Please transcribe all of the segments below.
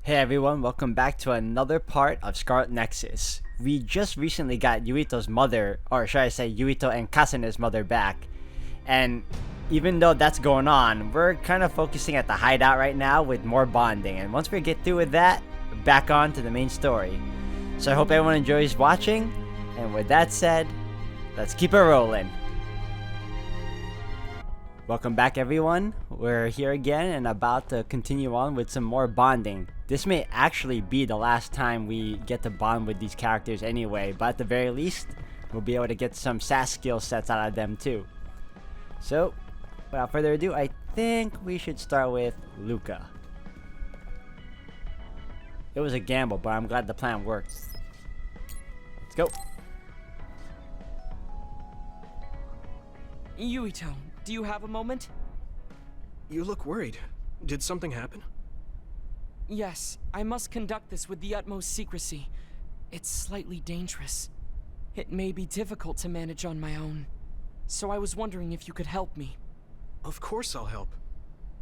Hey everyone, welcome back to another part of Scarlet Nexus. We just recently got Yuito's mother, or should I say Yuito and Kasane's mother back. And even though that's going on, we're kind of focusing at the hideout right now with more bonding. And once we get through with that, we're back on to the main story. So I hope everyone enjoys watching. And with that said, let's keep it rolling. Welcome back everyone. We're here again and about to continue on with some more bonding. This may actually be the last time we get to bond with these characters anyway, but at the very least, we'll be able to get some SAS skill sets out of them too. So, without further ado, I think we should start with Luca. It was a gamble, but I'm glad the plan worked. Let's go. Yuito, do you have a moment? You look worried. Did something happen? Yes, I must conduct this with the utmost secrecy. It's slightly dangerous. It may be difficult to manage on my own. So I was wondering if you could help me. Of course I'll help.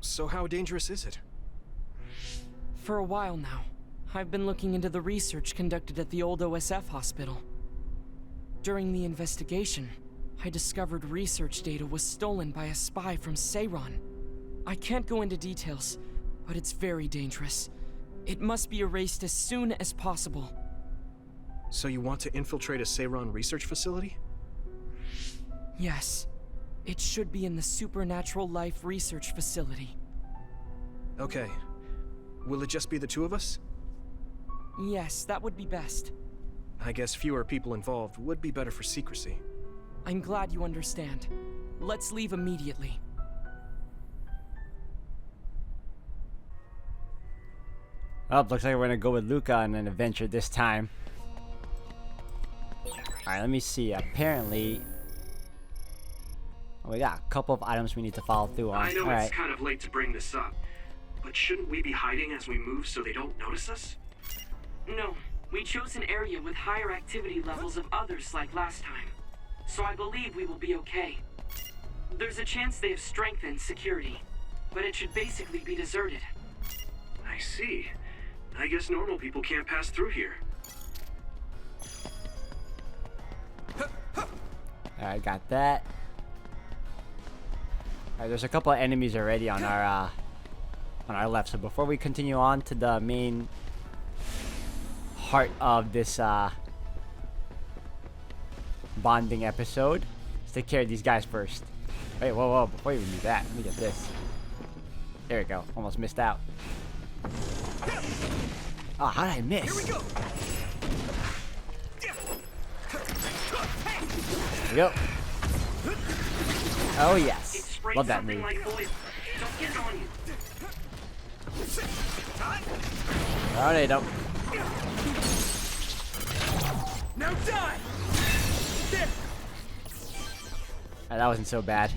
So how dangerous is it? For a while now, I've been looking into the research conducted at the old OSF hospital. During the investigation, I discovered research data was stolen by a spy from Seiron. I can't go into details, but it's very dangerous. It must be erased as soon as possible. So you want to infiltrate a Seiron research facility? Yes. It should be in the Supernatural Life Research Facility. Okay. Will it just be the two of us? Yes, that would be best. I guess fewer people involved would be better for secrecy. I'm glad you understand. Let's leave immediately. Oh, looks like we're gonna go with Luca on an adventure this time. Alright, let me see. Apparently, we got a couple of items we need to follow through on. I know Alright. it's kind of late to bring this up, but shouldn't we be hiding as we move so they don't notice us? No, we chose an area with higher activity levels of others like last time, so I believe we will be okay. There's a chance they have strengthened security, but it should basically be deserted. I see. I guess normal people can't pass through here. Alright, got that. Alright, there's a couple of enemies already on our left. So before we continue on to the main heart of this bonding episode, let's take care of these guys first. Wait, whoa, before you even do that, let me get this. There we go. Almost missed out. Oh, how did I miss? Here we go. There we go. Oh yes, love that move. Like oil. Don't get it on you. Oh, they don't. Now die! There. That wasn't so bad.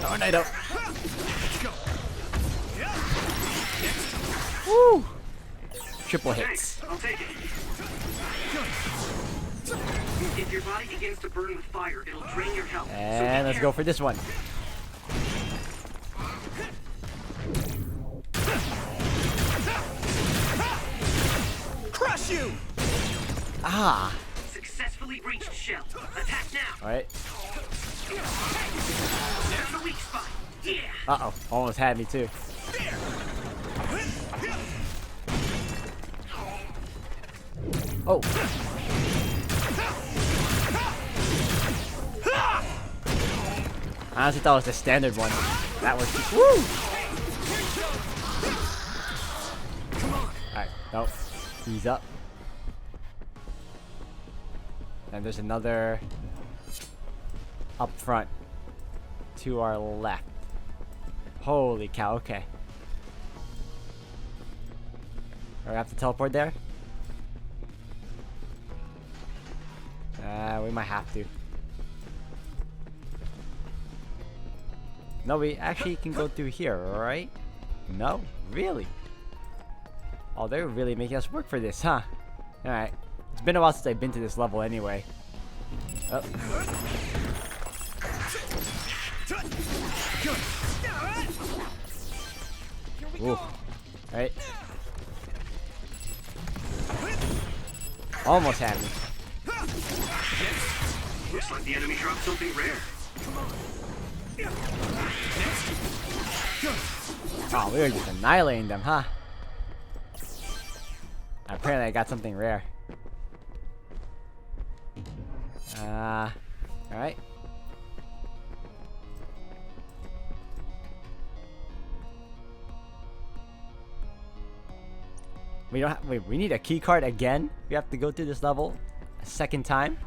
Oh, no, don't. Woo! Triple hits. Thanks, I'll take it. If your body begins to burn with fire, it'll drain your health. And let's go for this one. Crush you! Ah! Successfully breached shell. Attack now. Alright. Found a weak spot. Yeah. Uh-oh. Almost had me too. Oh. I honestly thought it was the standard one. That was... Woo! Alright. Nope. He's up. And there's another up front to our left. Holy cow, okay. Do I have to teleport there? We might have to. No, we actually can go through here, right? No? Really? Oh, they're really making us work for this, huh? Alright. It's been a while since I've been to this level anyway. Oh. Ooh. Right. Almost had me. Looks like the enemy dropped something rare. Oh, we were just annihilating them, huh? Apparently I got something rare. Alright. We don't have, wait, we need a key card again? We have to go through this level a second time?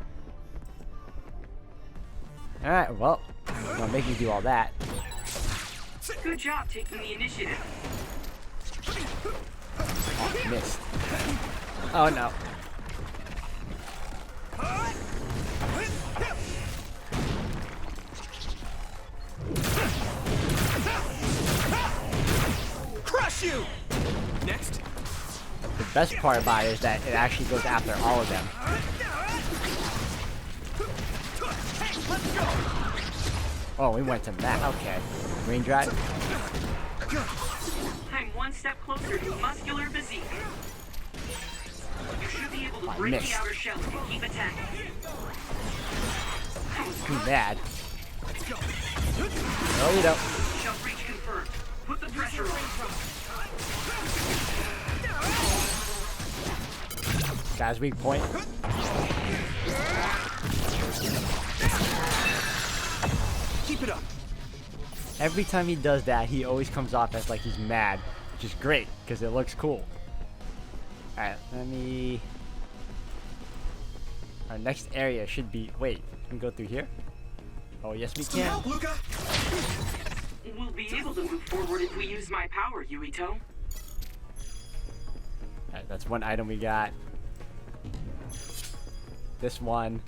Alright, well, don't make me do all that. Good job taking the initiative. Oh, missed. Oh no. Crush you! Next. The best part about it is that it actually goes after all of them. Oh, we went to that. Okay. Rain drive. I'm one step closer to muscular physique. You should be able to I break missed. the outer shell if you keep attacking. Too bad. No, you don't. Shell breach confirmed. Put the pressure on. Guy's weak point. Keep it up. Every time he does that, he always comes off as like he's mad, which is great because it looks cool. Alright, let me... Our next area should be... Wait, can we go through here? Oh, yes we can. Help, Luca. We'll be able to move forward if we use my power, Yuito. Alright, that's one item we got. This one.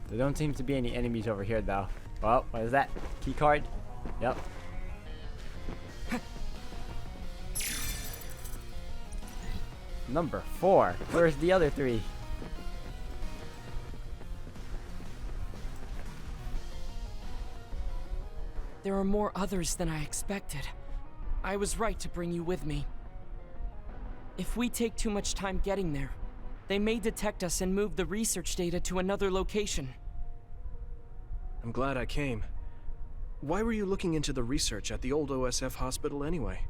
There don't seem to be any enemies over here though. Well, what is that? Key card? Yep. Number 4. Where's the other 3? There are more others than I expected. I was right to bring you with me. If we take too much time getting there, they may detect us and move the research data to another location. I'm glad I came. Why were you looking into the research at the old OSF hospital anyway?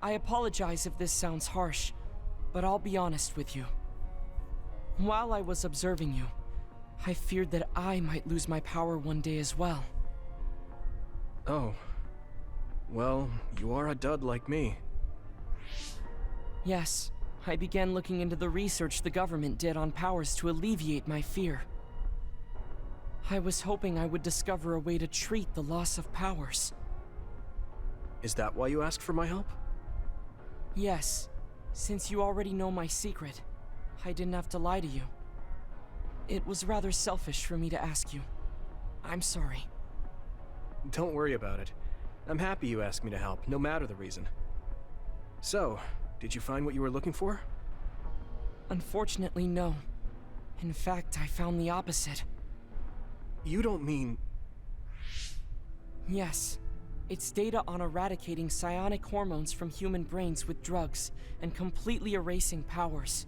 I apologize if this sounds harsh, but I'll be honest with you. While I was observing you, I feared that I might lose my power one day as well. Oh. Well, you are a dud like me. Yes, I began looking into the research the government did on powers to alleviate my fear. I was hoping I would discover a way to treat the loss of powers. Is that why you asked for my help? Yes, since you already know my secret, I didn't have to lie to you. It was rather selfish for me to ask you. I'm sorry. Don't worry about it. I'm happy you asked me to help, no matter the reason. So, did you find what you were looking for? Unfortunately, no. In fact, I found the opposite. You don't mean... Yes. It's data on eradicating psionic hormones from human brains with drugs and completely erasing powers.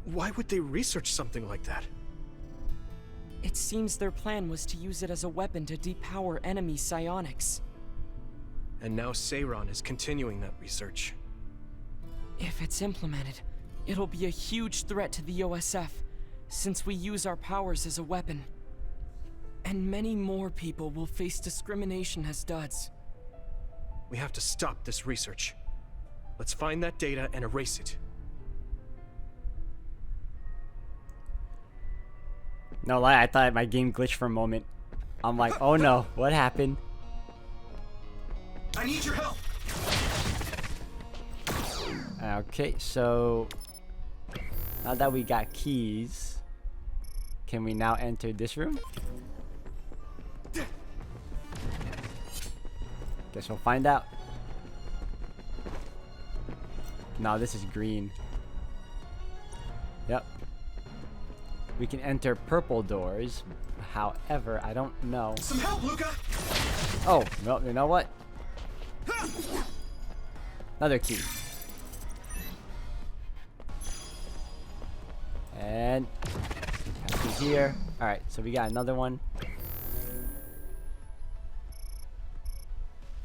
Why would they research something like that? It seems their plan was to use it as a weapon to depower enemy psionics. And now Seiron is continuing that research. If it's implemented, it'll be a huge threat to the OSF, since we use our powers as a weapon. And many more people will face discrimination as duds. We have to stop this research. Let's find that data and erase it. No lie, I thought my game glitched for a moment. I'm like, oh no, what happened? I need your help! Okay, so now that we got keys, can we now enter this room? Guess we'll find out. No, this is green. Yep. We can enter purple doors. However, I don't know. Some help, Luca! Oh, no, you know what? Another key. And key here. Alright, so we got another one.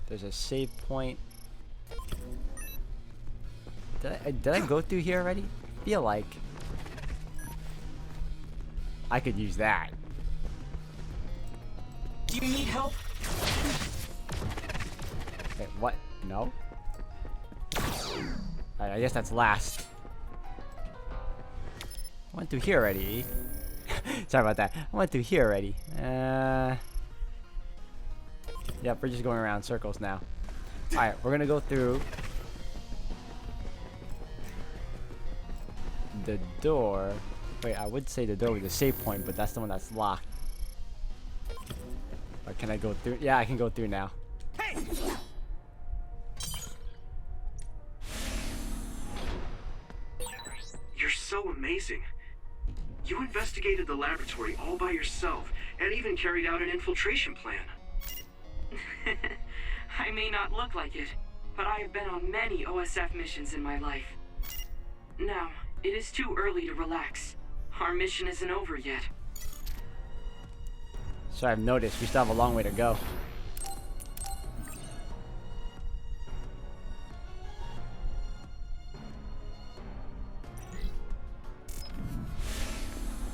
There's a save point. Did I go through here already? I feel like I could use that. Do you need help? Wait, what? No? Alright, I guess that's last. I went through here already. Sorry about that. I went through here already. Yep, we're just going around circles now. Alright, we're gonna go through the door. Wait, I would say the door with the save point, but that's the one that's locked. Or can I go through? Yeah, I can go through now. Hey! You're so amazing. You investigated the laboratory all by yourself and even carried out an infiltration plan. I may not look like it, but I have been on many OSF missions in my life. Now, it is too early to relax. Our mission isn't over yet. So I've noticed we still have a long way to go.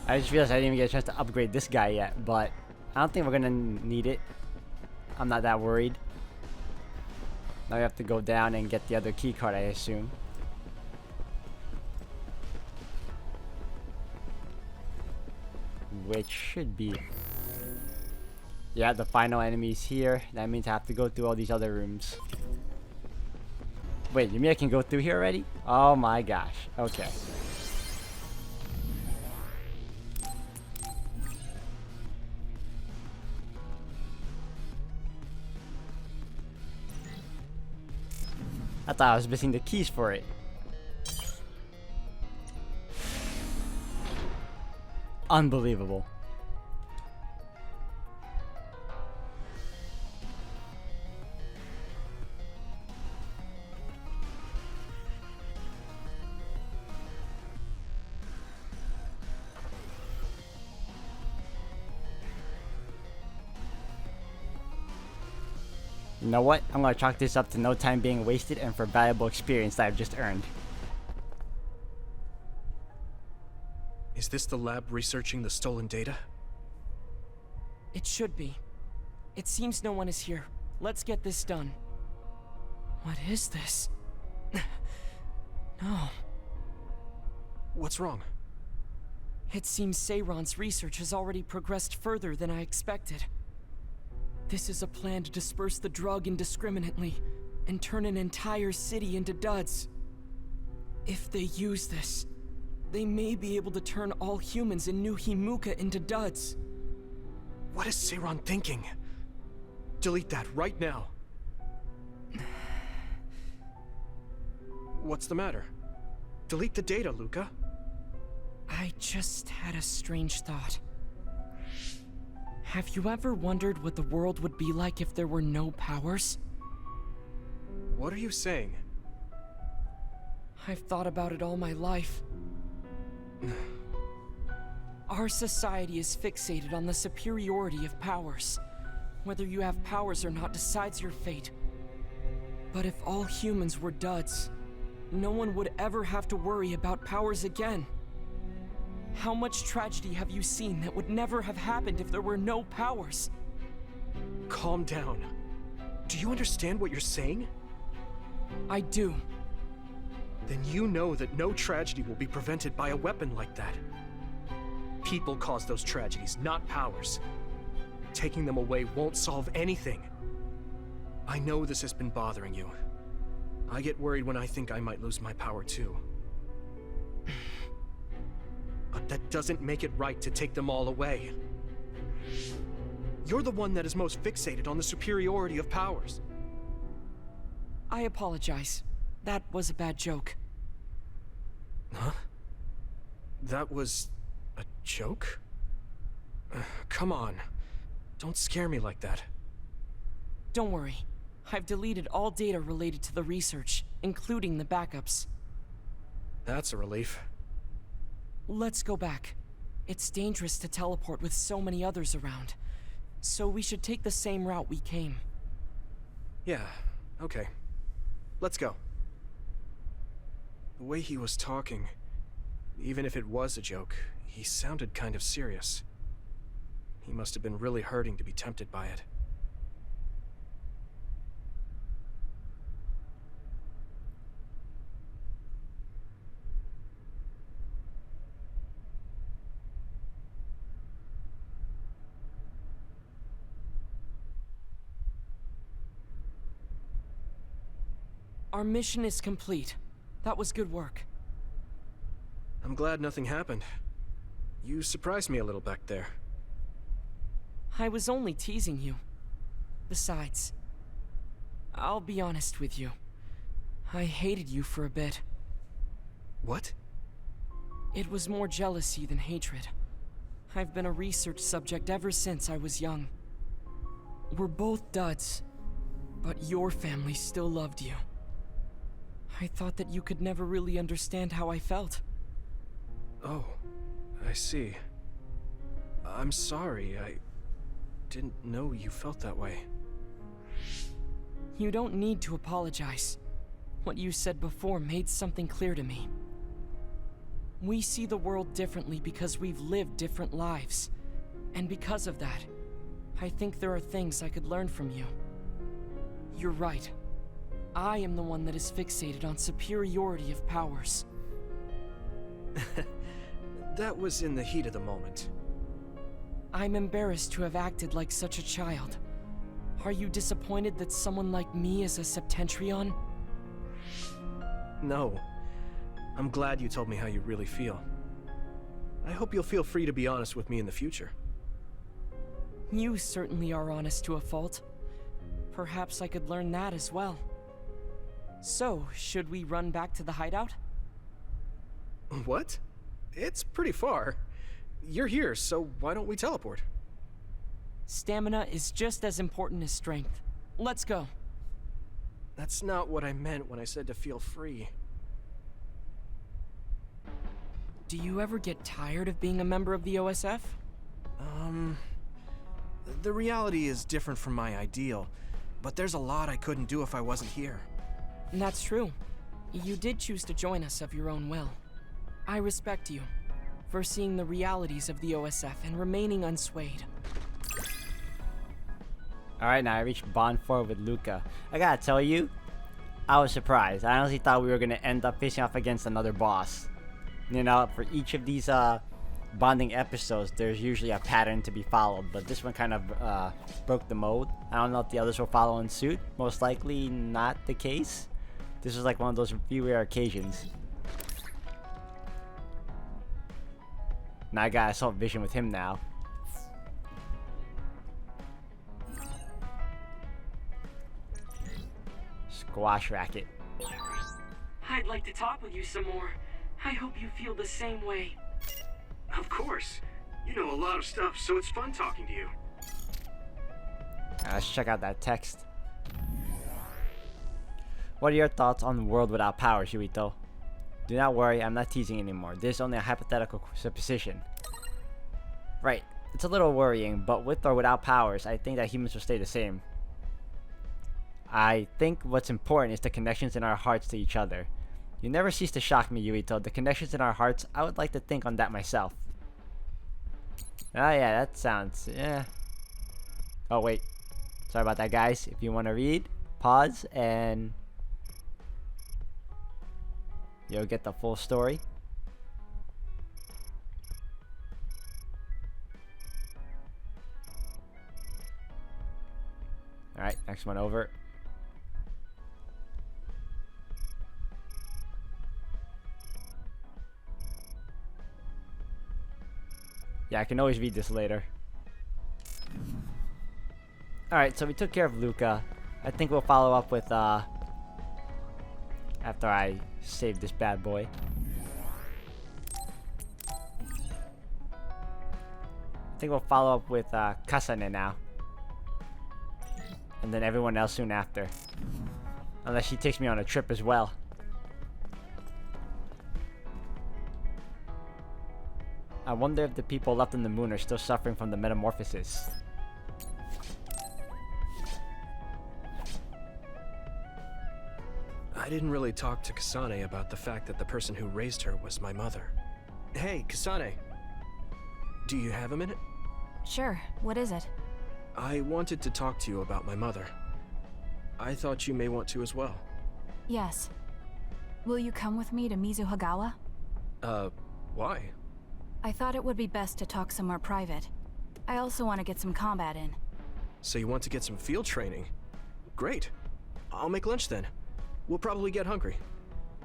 I just realized I didn't even get a chance to upgrade this guy yet, but I don't think we're gonna need it. I'm not that worried. Now we have to go down and get the other key card, I assume. Which should be... Yeah, the final enemy's here. That means I have to go through all these other rooms. Wait, you mean I can go through here already? Oh my gosh. Okay. I thought I was missing the keys for it. Unbelievable. You know what? I'm gonna chalk this up to no time being wasted and for valuable experience that I've just earned. Is this the lab researching the stolen data? It should be. It seems no one is here. Let's get this done. What is this? No. What's wrong? It seems Seiron's research has already progressed further than I expected. This is a plan to disperse the drug indiscriminately and turn an entire city into duds. If they use this, they may be able to turn all humans in New Himuka into duds. What is Seiron thinking? Delete that right now. What's the matter? Delete the data, Luca. I just had a strange thought. Have you ever wondered what the world would be like if there were no powers? What are you saying? I've thought about it all my life. Our society is fixated on the superiority of powers. Whether you have powers or not decides your fate. But if all humans were duds, no one would ever have to worry about powers again. How much tragedy have you seen that would never have happened if there were no powers? Calm down. Do you understand what you're saying? I do. Then you know that no tragedy will be prevented by a weapon like that. People cause those tragedies, not powers. Taking them away won't solve anything. I know this has been bothering you. I get worried when I think I might lose my power too. But that doesn't make it right to take them all away. You're the one that is most fixated on the superiority of powers. I apologize. That was a bad joke. Huh? That was a joke? Come on. Don't scare me like that. Don't worry. I've deleted all data related to the research, including the backups. That's a relief. Let's go back. It's dangerous to teleport with so many others around, so we should take the same route we came. Yeah, okay. Let's go. The way he was talking, even if it was a joke, he sounded kind of serious. He must have been really hurting to be tempted by it. Our mission is complete. That was good work. I'm glad nothing happened. You surprised me a little back there. I was only teasing you. Besides, I'll be honest with you. I hated you for a bit. What? It was more jealousy than hatred. I've been a research subject ever since I was young. We're both duds, but your family still loved you. I thought that you could never really understand how I felt. Oh, I see. I'm sorry, I didn't know you felt that way. You don't need to apologize. What you said before made something clear to me. We see the world differently because we've lived different lives. And because of that, I think there are things I could learn from you. You're right. I am the one that is fixated on superiority of powers. That was in the heat of the moment. I'm embarrassed to have acted like such a child. Are you disappointed that someone like me is a Septentrion? No. I'm glad you told me how you really feel. I hope you'll feel free to be honest with me in the future. You certainly are honest to a fault. Perhaps I could learn that as well. So, should we run back to the hideout? What? It's pretty far. You're here, so why don't we teleport? Stamina is just as important as strength. Let's go. That's not what I meant when I said to feel free. Do you ever get tired of being a member of the OSF? The reality is different from my ideal, but there's a lot I couldn't do if I wasn't here. That's true. You did choose to join us of your own will. I respect you for seeing the realities of the OSF and remaining unswayed. Alright, now I reached Bond 4 with Luca. I gotta tell you, I was surprised. I honestly thought we were gonna end up facing off against another boss. You know, for each of these bonding episodes, there's usually a pattern to be followed, but this one kind of broke the mold. I don't know if the others will follow in suit. Most likely not the case. This was like one of those few rare occasions. Now I got assault vision with him now. Squash racket. I'd like to talk with you some more. I hope you feel the same way. Of course. You know a lot of stuff, so it's fun talking to you. Let's check out that text. What are your thoughts on the world without powers, Yuito? Do not worry, I'm not teasing anymore. This is only a hypothetical supposition. Right, it's a little worrying, but with or without powers, I think that humans will stay the same. I think what's important is the connections in our hearts to each other. You never cease to shock me, Yuito. The connections in our hearts, I would like to think on that myself. Oh yeah, that sounds, yeah. Oh wait, sorry about that, guys. If you want to read, pause and you'll get the full story. Alright, next one over. Yeah, I can always read this later. Alright, so we took care of Luca. I think we'll follow up with, after I save this bad boy. I think we'll follow up with, Kasane now. And then everyone else soon after. Unless she takes me on a trip as well. I wonder if the people left on the moon are still suffering from the metamorphosis. I didn't really talk to Kasane about the fact that the person who raised her was my mother. Hey, Kasane. Do you have a minute? Sure, what is it? I wanted to talk to you about my mother. I thought you may want to as well. Yes. Will you come with me to Mizuhagawa? Why? I thought it would be best to talk somewhere private. I also want to get some combat in. So you want to get some field training? Great. I'll make lunch then. We'll probably get hungry.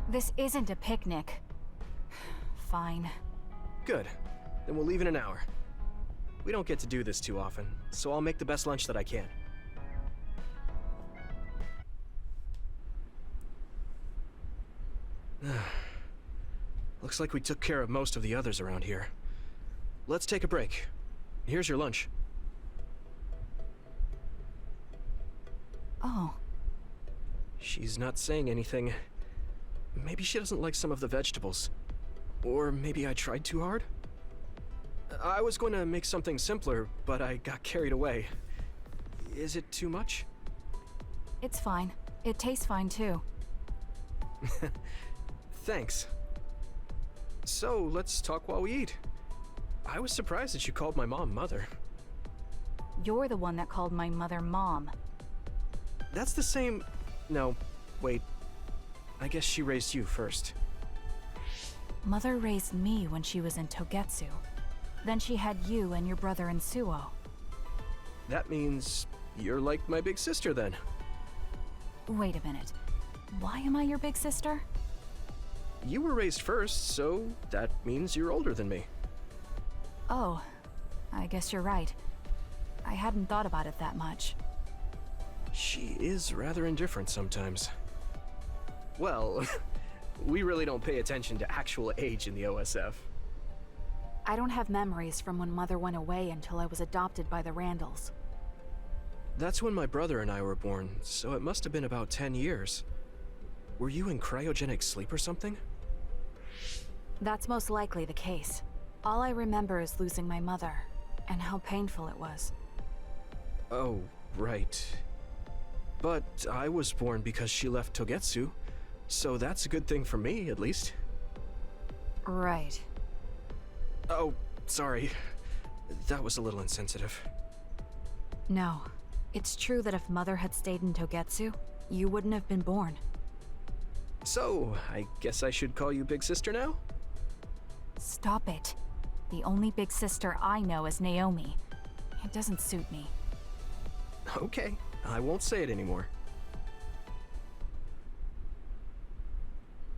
This isn't a picnic. Fine. Good. Then we'll leave in an hour. We don't get to do this too often, so I'll make the best lunch that I can. Looks like we took care of most of the others around here. Let's take a break. Here's your lunch. Oh. She's not saying anything. Maybe she doesn't like some of the vegetables. Or maybe I tried too hard? I was going to make something simpler, but I got carried away. Is it too much? It's fine. It tastes fine too. Thanks. So, let's talk while we eat. I was surprised that you called my mom Mother. You're the one that called my mother Mom. That's the same... No, wait. I guess she raised you first. Mother raised me when she was in Togetsu. Then she had you and your brother in Suo. That means you're like my big sister then. Wait a minute. Why am I your big sister? You were raised first, so that means you're older than me. Oh, I guess you're right. I hadn't thought about it that much. She is rather indifferent sometimes. Well, we really don't pay attention to actual age in the OSF. I don't have memories from when Mother went away until I was adopted by the Randalls. That's when my brother and I were born, so it must have been about 10 years. Were you in cryogenic sleep or something? That's most likely the case. All I remember is losing my mother, and how painful it was. Oh, right. But I was born because she left Togetsu, so that's a good thing for me, at least. Right. Oh, sorry. That was a little insensitive. No. It's true that if Mother had stayed in Togetsu, you wouldn't have been born. So, I guess I should call you Big Sister now? Stop it. The only big sister I know is Naomi. It doesn't suit me. Okay, I won't say it anymore.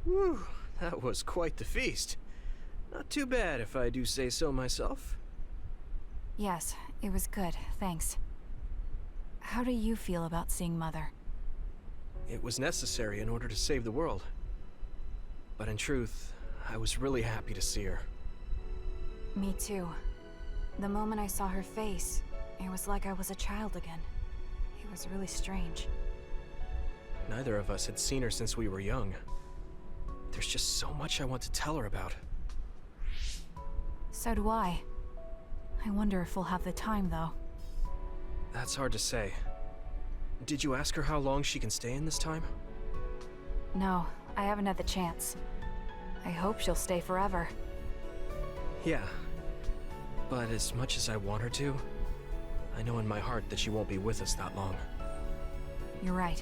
Whew, that was quite the feast. Not too bad if I do say so myself. Yes, it was good, thanks. How do you feel about seeing Mother? It was necessary in order to save the world. But in truth, I was really happy to see her. Me too. The moment I saw her face, it was like I was a child again. It was really strange. Neither of us had seen her since we were young. There's just so much I want to tell her about. So do I. I wonder if we'll have the time, though. That's hard to say. Did you ask her how long she can stay in this time? No, I haven't had the chance. I hope she'll stay forever. Yeah. But as much as I want her to, I know in my heart that she won't be with us that long. You're right.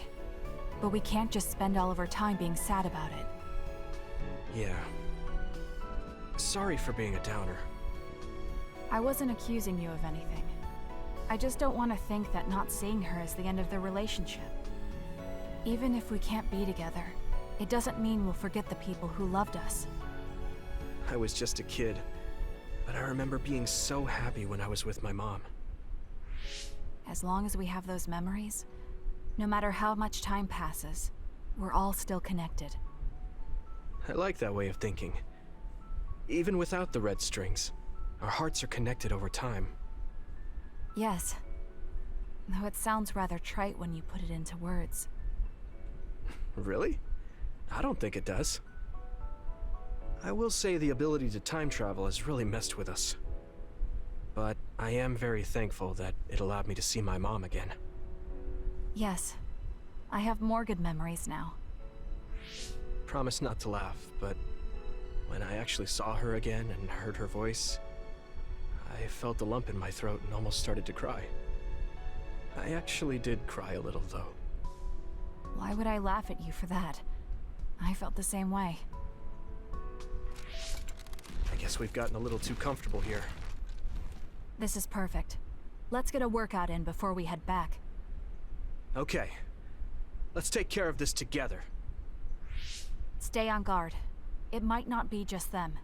But we can't just spend all of our time being sad about it. Yeah. Sorry for being a downer. I wasn't accusing you of anything. I just don't want to think that not seeing her is the end of the relationship. Even if we can't be together, it doesn't mean we'll forget the people who loved us. I was just a kid, but I remember being so happy when I was with my mom. As long as we have those memories, no matter how much time passes, we're all still connected. I like that way of thinking. Even without the red strings, our hearts are connected over time. Yes. though it sounds rather trite when you put it into words. Really? I don't think it does. I will say the ability to time travel has really messed with us. But I am very thankful that it allowed me to see my mom again. Yes, I have more good memories now. Promise not to laugh, but when I actually saw her again and heard her voice, I felt a lump in my throat and almost started to cry. I actually did cry a little, though. Why would I laugh at you for that? I felt the same way. I guess we've gotten a little too comfortable here. This is perfect. Let's get a workout in before we head back. Okay. Let's take care of this together. Stay on guard. It might not be just them.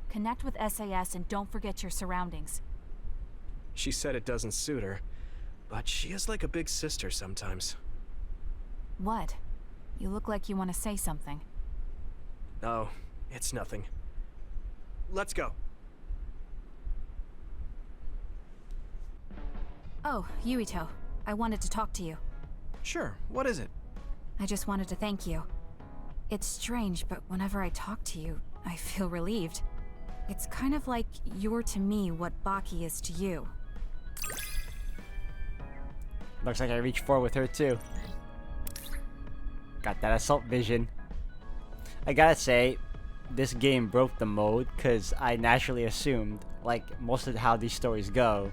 Connect with SAS and don't forget your surroundings. She said it doesn't suit her, but she is like a big sister sometimes. What? You look like you want to say something. Oh, it's nothing. Let's go. Oh, Yuito. I wanted to talk to you. Sure, what is it? I just wanted to thank you. It's strange, but whenever I talk to you, I feel relieved. It's kind of like you're to me what Baki is to you. Looks like I reached 4 with her too. Got that assault vision. I gotta say, this game broke the mold because I naturally assumed, like most of how these stories go,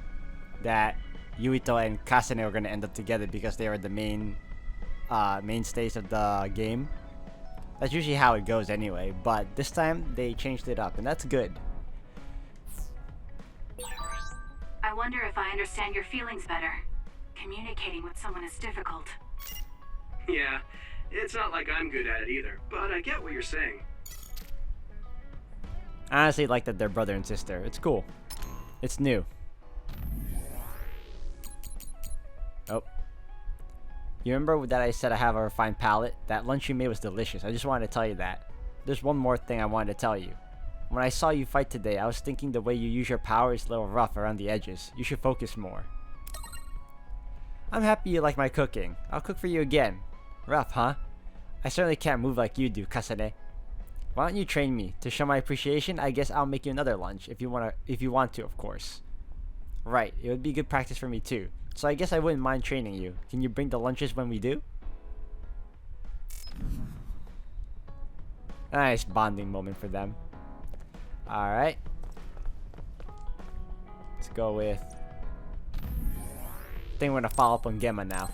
that Yuito and Kasane were gonna end up together because they were the mainstays of the game. That's usually how it goes anyway, but this time they changed it up, and that's good. I wonder if I understand your feelings better. Communicating with someone is difficult. Yeah, it's not like I'm good at it either, but I get what you're saying. I honestly like that they're brother and sister. It's cool. It's new. Oh. You remember that I said I have a refined palate? That lunch you made was delicious. I just wanted to tell you that. There's one more thing I wanted to tell you. When I saw you fight today, I was thinking the way you use your power is a little rough around the edges. You should focus more. I'm happy you like my cooking. I'll cook for you again. Rough, huh? I certainly can't move like you do, Kasane. Why don't you train me? To show my appreciation, I guess I'll make you another lunch if you want to, of course. Right, it would be good practice for me too. So I guess I wouldn't mind training you. Can you bring the lunches when we do? Nice bonding moment for them. Alright. Let's go with... I think we're gonna follow up on Gemma now.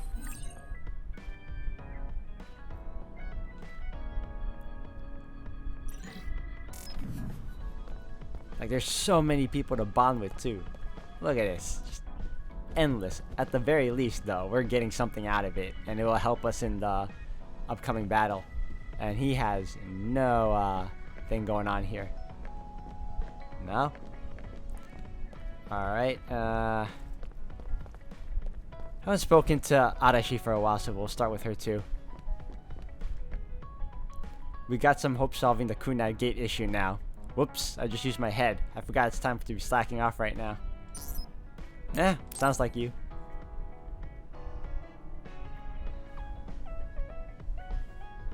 Like, there's so many people to bond with too. Look at this. Just endless. At the very least, though, we're getting something out of it, and it will help us in the upcoming battle. And he has no thing going on here. No? Alright, I haven't spoken to Arashi for a while, so we'll start with her too. We got some hope solving the Kunai gate issue now. Whoops, I just used my head. I forgot it's time to be slacking off right now. Sounds like you.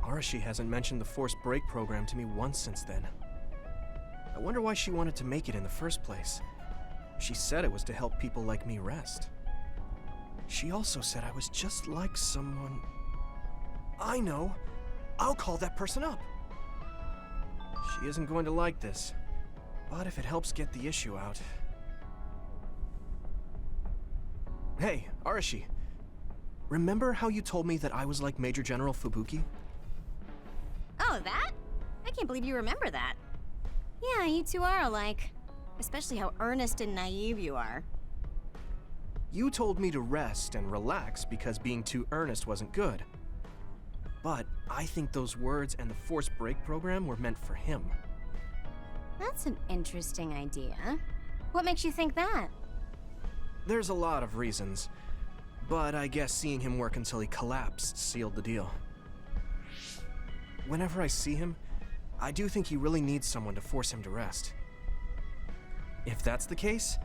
Arashi hasn't mentioned the forced break program to me once since then. I wonder why she wanted to make it in the first place. She said it was to help people like me rest. She also said I was just like someone... I know! I'll call that person up! She isn't going to like this, but if it helps get the issue out... Hey, Arashi. Remember how you told me that I was like Major General Fubuki? Oh, that? I can't believe you remember that. Yeah, you two are alike. Especially how earnest and naive you are. You told me to rest and relax because being too earnest wasn't good. But I think those words and the forced break program were meant for him. That's an interesting idea. What makes you think that? There's a lot of reasons, but I guess seeing him work until he collapsed sealed the deal. Whenever I see him, I do think he really needs someone to force him to rest. If that's the case,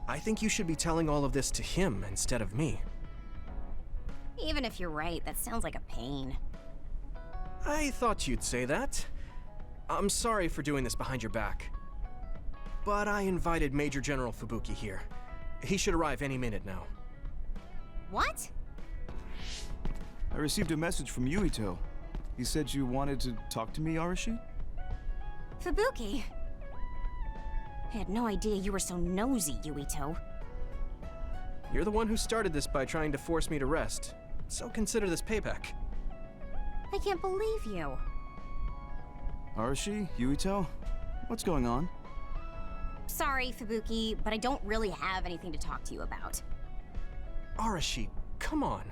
I think you should be telling all of this to him instead of me. Even if you're right, that sounds like a pain. I thought you'd say that. I'm sorry for doing this behind your back. But I invited Major General Fubuki here. He should arrive any minute now. What? I received a message from Yuito. He said you wanted to talk to me, Arashi? Fubuki? I had no idea you were so nosy, Yuito. You're the one who started this by trying to force me to rest, so consider this payback. I can't believe you. Arashi? Yuito? What's going on? Sorry, Fubuki, but I don't really have anything to talk to you about. Arashi, come on.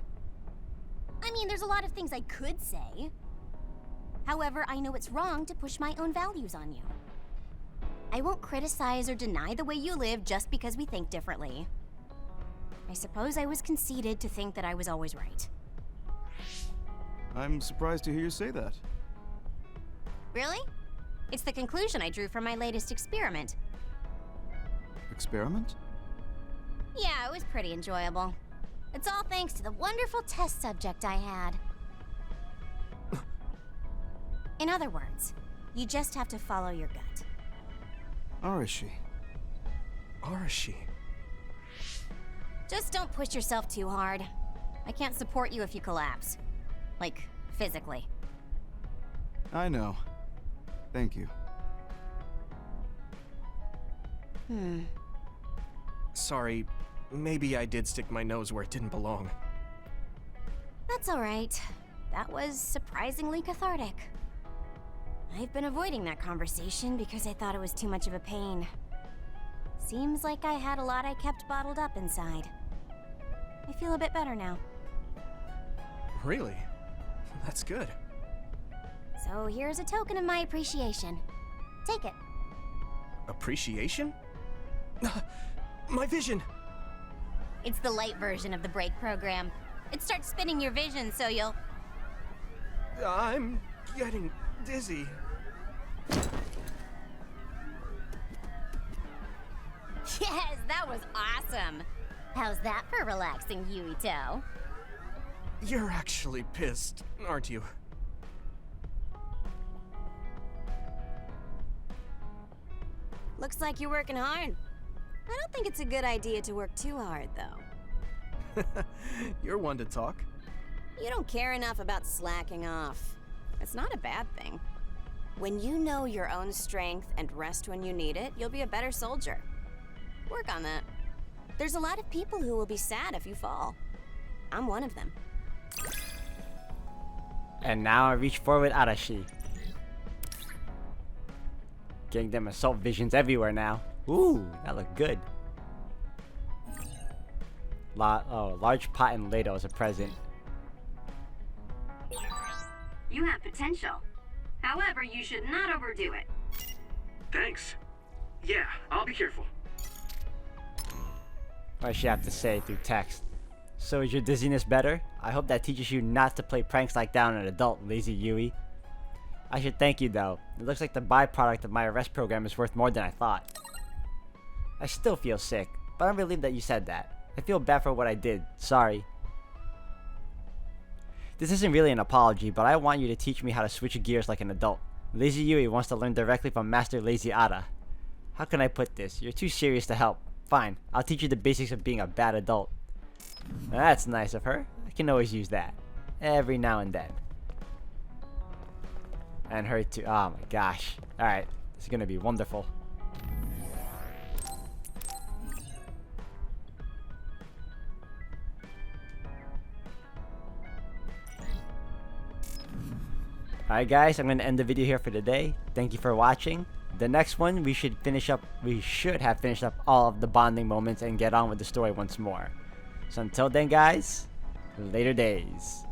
I mean, there's a lot of things I could say. However, I know it's wrong to push my own values on you. I won't criticize or deny the way you live just because we think differently. I suppose I was conceited to think that I was always right. I'm surprised to hear you say that. Really? It's the conclusion I drew from my latest experiment. Experiment? Yeah, it was pretty enjoyable. It's all thanks to the wonderful test subject I had. In other words, you just have to follow your gut. Arashi. Arashi. Just don't push yourself too hard. I can't support you if you collapse. Like, physically. I know. Thank you. Sorry, maybe I did stick my nose where it didn't belong. That's alright. That was surprisingly cathartic. I've been avoiding that conversation because I thought it was too much of a pain. Seems like I had a lot I kept bottled up inside. I feel a bit better now. Really? That's good. So here's a token of my appreciation. Take it. Appreciation? My vision! It's the light version of the break program. It starts spinning your vision so you'll... I'm getting dizzy. Yes, that was awesome! How's that for relaxing, Yuito? You're actually pissed, aren't you? Looks like you're working hard. I don't think it's a good idea to work too hard, though. You're one to talk. You don't care enough about slacking off. It's not a bad thing. When you know your own strength and rest when you need it, you'll be a better soldier. Work on that. There's a lot of people who will be sad if you fall. I'm one of them. And now I reach forward Arashi. Getting them assault visions everywhere now. Ooh, that looked good. Large pot and ladle as a present. You have potential. However, you should not overdo it. Thanks. Yeah, I'll be careful. What does she have to say through text? So is your dizziness better? I hope that teaches you not to play pranks like that on an adult, lazy Yui. I should thank you though. It looks like the byproduct of my arrest program is worth more than I thought. I still feel sick, but I'm relieved that you said that. I feel bad for what I did. Sorry. This isn't really an apology, but I want you to teach me how to switch gears like an adult. Lazy Yui wants to learn directly from Master Lazy Ada. How can I put this? You're too serious to help. Fine, I'll teach you the basics of being a bad adult. That's nice of her. I can always use that. Every now and then. And her too. Oh my gosh. Alright, this is gonna be wonderful. Alright guys, I'm gonna end the video here for today. Thank you for watching. The next one we should have finished up all of the bonding moments and get on with the story once more. So until then guys, later days.